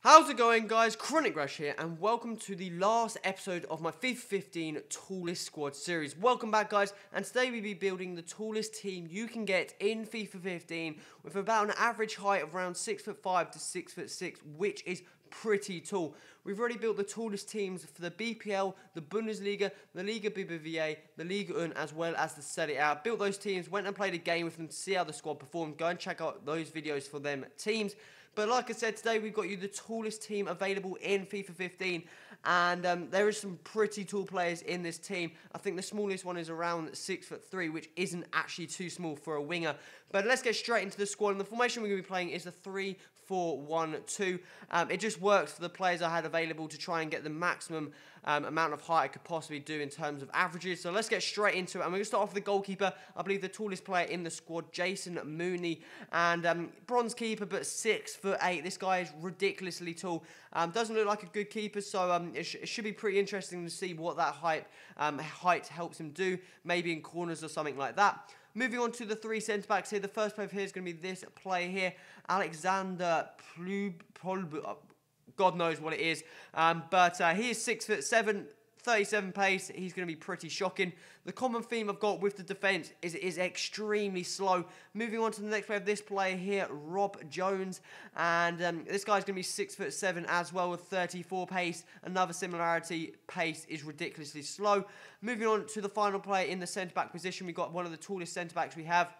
How's it going, guys? Chronic Rush here, and welcome to the last episode of my FIFA 15 Tallest Squad series. Welcome back, guys, and today we'll be building the tallest team you can get in FIFA 15 with about an average height of around 6'5" to 6'6", which is pretty tall. We've already built the tallest teams for the BPL, the Bundesliga, the Liga BBVA, the Liga Un, as well as the Serie A. Built those teams, went and played a game with them to see how the squad performed. Go and check out those videos for them teams. But like I said, today we've got you the tallest team available in FIFA 15. And there is some pretty tall players in this team. I think the smallest one is around 6'3", which isn't actually too small for a winger. But let's get straight into the squad. And the formation we're going to be playing is the 3-4-1-2. It just works for the players I had available to try and get the maximum amount of height I could possibly do in terms of averages. So let's get straight into it. And we're going to start off with the goalkeeper. I believe the tallest player in the squad, Jason Mooney. And bronze keeper, but 6'8". This guy is ridiculously tall. Doesn't look like a good keeper, so it should be pretty interesting to see what that height helps him do. Maybe in corners or something like that. Moving on to the three centre-backs here. The first player here is going to be this player here, Alexander Plub. God knows what it is. But he is 6'7", 37 pace. He's going to be pretty shocking. The common theme I've got with the defence is it is extremely slow. Moving on to the next player, this player here, Rob Jones. And this guy's going to be 6'7" as well with 34 pace. Another similarity, pace is ridiculously slow. Moving on to the final player in the centre-back position, we've got one of the tallest centre-backs we have.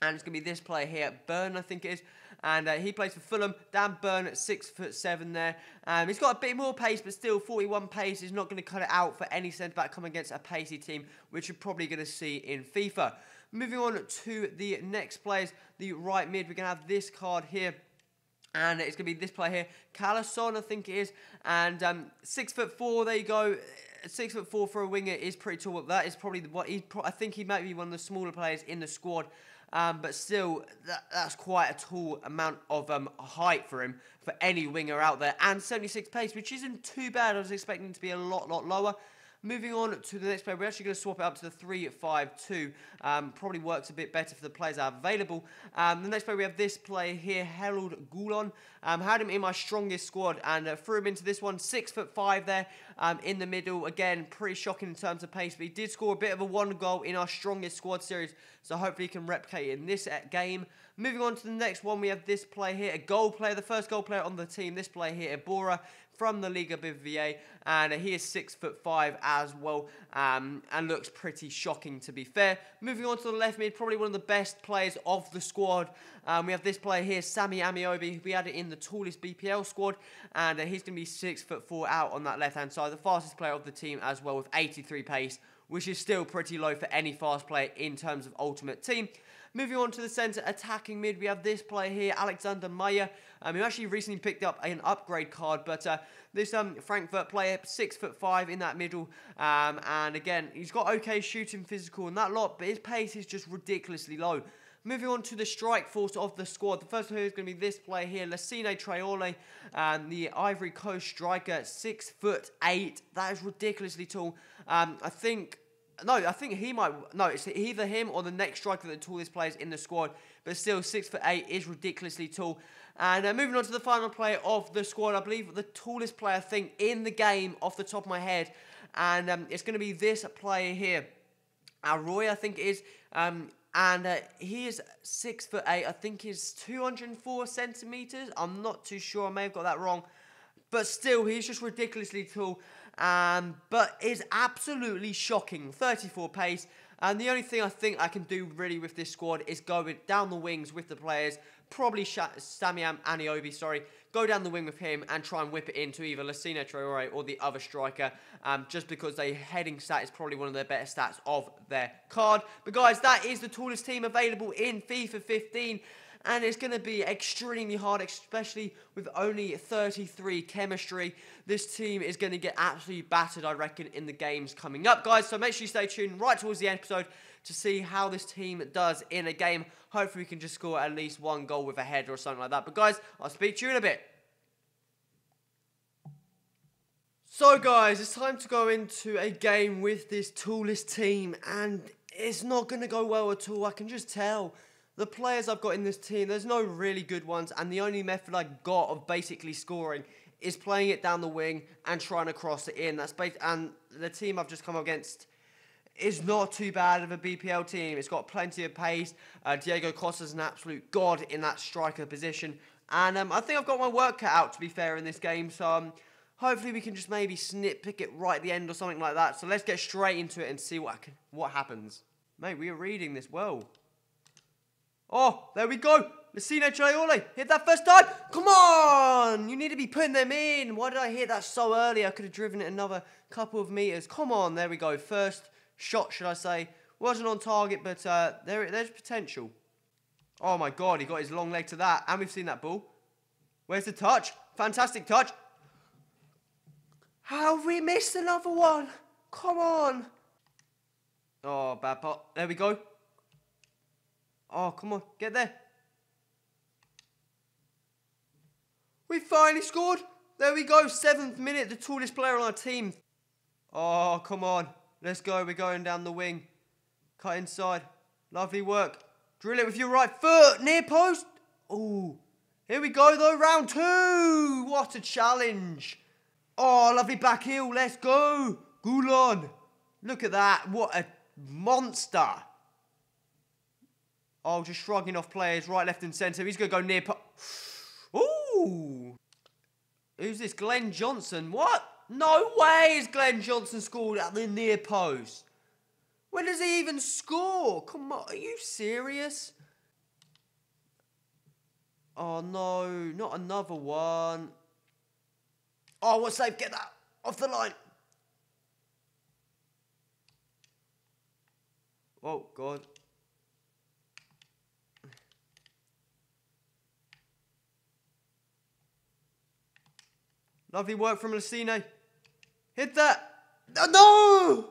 And it's going to be this player here, Byrne, I think it is. And he plays for Fulham. Dan Byrne at 6'7" there. He's got a bit more pace, but still 41 pace is not going to cut it out for any centre-back coming against a pacey team, which you're probably going to see in FIFA. Moving on to the next players, the right mid. We're going to have this card here. And it's going to be this player here, Callison, I think it is. And 6'4", there you go. 6'4" for a winger is pretty tall. That is probably what I think he might be one of the smaller players in the squad. But still, that's quite a tall amount of height for him, for any winger out there. And 76 pace, which isn't too bad. I was expecting it to be a lot lower. Moving on to the next player, we're actually going to swap it up to the 3-5-2. Probably works a bit better for the players I have available. The next player, we have this player here, Goulan. Had him in my strongest squad and threw him into this one. 6'5" there in the middle. Again, pretty shocking in terms of pace. But he did score a bit of a one goal in our strongest squad series. So hopefully he can replicate it in this game. Moving on to the next one, we have this player here, a goal player, the first goal player on the team. This player here, Ebora, from the Liga BBVA, and he is 6'5" as well, and looks pretty shocking, to be fair. Moving on to the left mid, probably one of the best players of the squad. We have this player here, Sammy Amiobi. We had it in the tallest BPL squad, and he's going to be 6'4" out on that left-hand side. The fastest player of the team as well with 83 pace, which is still pretty low for any fast player in terms of Ultimate Team. Moving on to the centre attacking mid, we have this player here, Alexander Meyer, who actually recently picked up an upgrade card, but this Frankfurt player, 6'5" in that middle, and again, he's got okay shooting, physical and that lot, but his pace is just ridiculously low. Moving on to the strike force of the squad, the first player is going to be this player here, Lacine Traore, the Ivory Coast striker, 6'8", that is ridiculously tall. I think he might. No, it's either him or the next striker, the tallest players in the squad. But still, 6'8" is ridiculously tall. And moving on to the final player of the squad, I believe the tallest player, I think, in the game off the top of my head. And it's going to be this player here. Roy, I think it is. He is 6'8". I think he's 204 centimetres. I'm not too sure. I may have got that wrong. But still, he's just ridiculously tall. But is absolutely shocking. 34 pace. And the only thing I think I can do really with this squad is go down the wings with the players. Probably Sammy Amiobi, sorry. Go down the wing with him and try and whip it into either Lacine Traore or the other striker. Just because their heading stat is probably one of their better stats of their card. But guys, that is the tallest team available in FIFA 15. And it's going to be extremely hard, especially with only 33 chemistry. This team is going to get absolutely battered, I reckon, in the games coming up, guys. So make sure you stay tuned right towards the episode to see how this team does in a game. Hopefully we can just score at least one goal with a header or something like that. But guys, I'll speak to you in a bit. So guys, it's time to go into a game with this tallest team. And it's not going to go well at all, I can just tell. The players I've got in this team, there's no really good ones, and the only method I got of basically scoring is playing it down the wing and trying to cross it in. And the team I've just come up against is not too bad of a BPL team. It's got plenty of pace. Diego Costa's an absolute god in that striker position. And I think I've got my work cut out, to be fair, in this game. So hopefully we can just maybe pick it right at the end or something like that. So let's get straight into it and see what happens. Mate, we are reading this well. Oh, there we go. Messina Traore, hit that first time. Come on. You need to be putting them in. Why did I hit that so early? I could have driven it another couple of meters. Come on, there we go. First shot, should I say. Wasn't on target, but there's potential. Oh, my God. He got his long leg to that. And we've seen that ball. Where's the touch? Fantastic touch. How have we missed another one? Come on. Oh, bad pot. There we go. Oh, come on. Get there. We finally scored. There we go. 7th minute. The tallest player on our team. Oh, come on. Let's go. We're going down the wing. Cut inside. Lovely work. Drill it with your right foot. Near post. Oh. Here we go, though. Round 2. What a challenge. Oh, lovely back heel. Let's go. Goulan. Look at that. What a monster. Oh, just shrugging off players right, left and centre. He's going to go near post. Ooh. Who's this? Glenn Johnson. What? No way is Glenn Johnson scored at the near post. When does he even score? Come on. Are you serious? Oh, no. Not another one. Oh, what save? Get that off the line. Oh, God. Lovely work from Lucine. Hit that. No!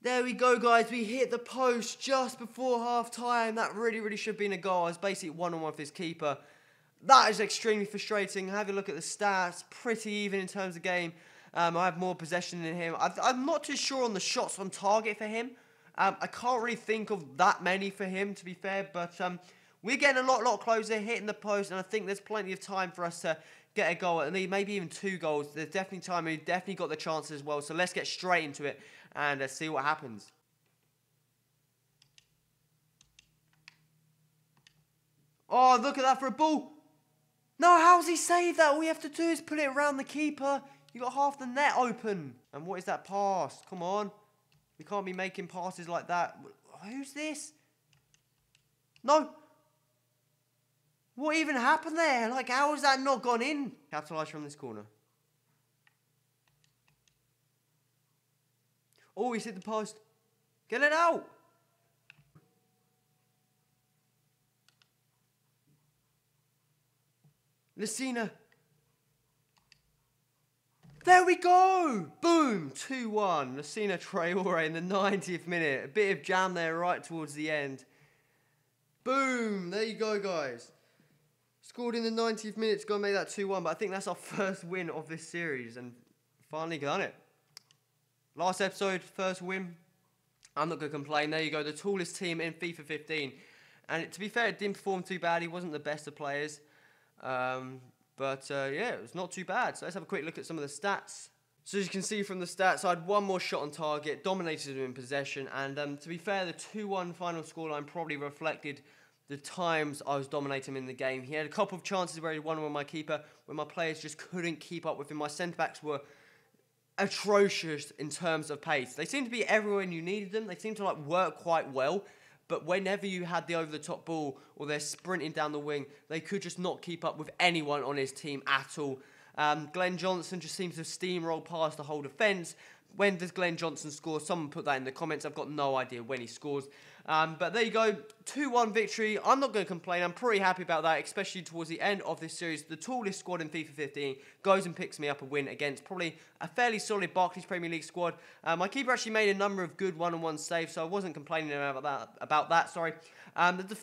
There we go, guys. We hit the post just before half-time. That really should have been a goal. I was basically one-on-one with his keeper. That is extremely frustrating. Have a look at the stats. Pretty even in terms of game. I have more possession than him. I'm not too sure on the shots on target for him. I can't really think of that many for him, to be fair. But we're getting a lot closer, hitting the post. And I think there's plenty of time for us to get a goal, and maybe even 2 goals. There's definitely time. We've definitely got the chances as well. So let's get straight into it and see what happens. Oh, look at that for a ball. No, how's he saved that? All we have to do is put it around the keeper. You got half the net open. And what is that pass? Come on. We can't be making passes like that. Who's this? No. What even happened there? Like, how has that not gone in? Capitalise from this corner. Oh, he's hit the post. Get it out. Lucina. There we go. Boom. 2-1. Messina Traore in the 90th minute. A bit of jam there right towards the end. Boom. There you go, guys. Scored in the 90th minute to go and make that 2-1. But I think that's our first win of this series. And finally done it. Last episode, first win. I'm not going to complain. There you go. The tallest team in FIFA 15. And to be fair, it didn't perform too bad. He wasn't the best of players. Yeah, it was not too bad. So let's have a quick look at some of the stats. So as you can see from the stats, I had 1 more shot on target, dominated him in possession, and to be fair, the 2-1 final scoreline probably reflected the times I was dominating him in the game. He had a couple of chances where he won with my keeper, where my players just couldn't keep up with him. My centre-backs were atrocious in terms of pace. They seemed to be everywhere when you needed them. They seemed to work quite well. But whenever you had the over-the-top ball or they're sprinting down the wing, they could just not keep up with anyone on his team at all. Glenn Johnson just seems to steamroll past the whole defence. When does Glenn Johnson score? Someone put that in the comments. I've got no idea when he scores. But there you go. 2-1 victory. I'm not going to complain. I'm pretty happy about that, especially towards the end of this series. The tallest squad in FIFA 15 goes and picks me up a win against probably a fairly solid Barclays Premier League squad. My keeper actually made a number of good one-on-one saves, so I wasn't complaining about that.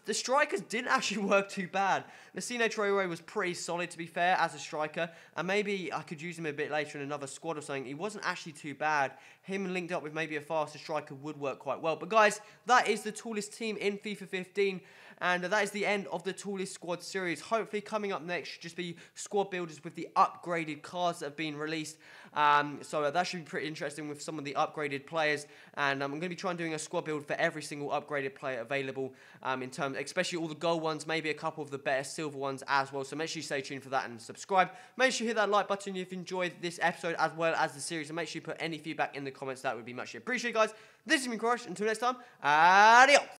The strikers didn't actually work too bad. Messina Traore was pretty solid, to be fair, as a striker. And maybe I could use him a bit later in another squad or something. He wasn't actually too bad. had him linked up with maybe a faster striker would work quite well. But guys, that is the tallest team in FIFA 15. And that is the end of the tallest squad series. Hopefully coming up next should just be squad builders with the upgraded cards that have been released. So that should be pretty interesting with some of the upgraded players. And I'm going to be trying doing a squad build for every single upgraded player available, in terms, especially all the gold ones, maybe a couple of the better silver ones as well. So make sure you stay tuned for that and subscribe. Make sure you hit that like button if you enjoyed this episode as well as the series. And make sure you put any feedback in the comments. That would be much appreciated, guys. This has been Crush. Until next time, adios.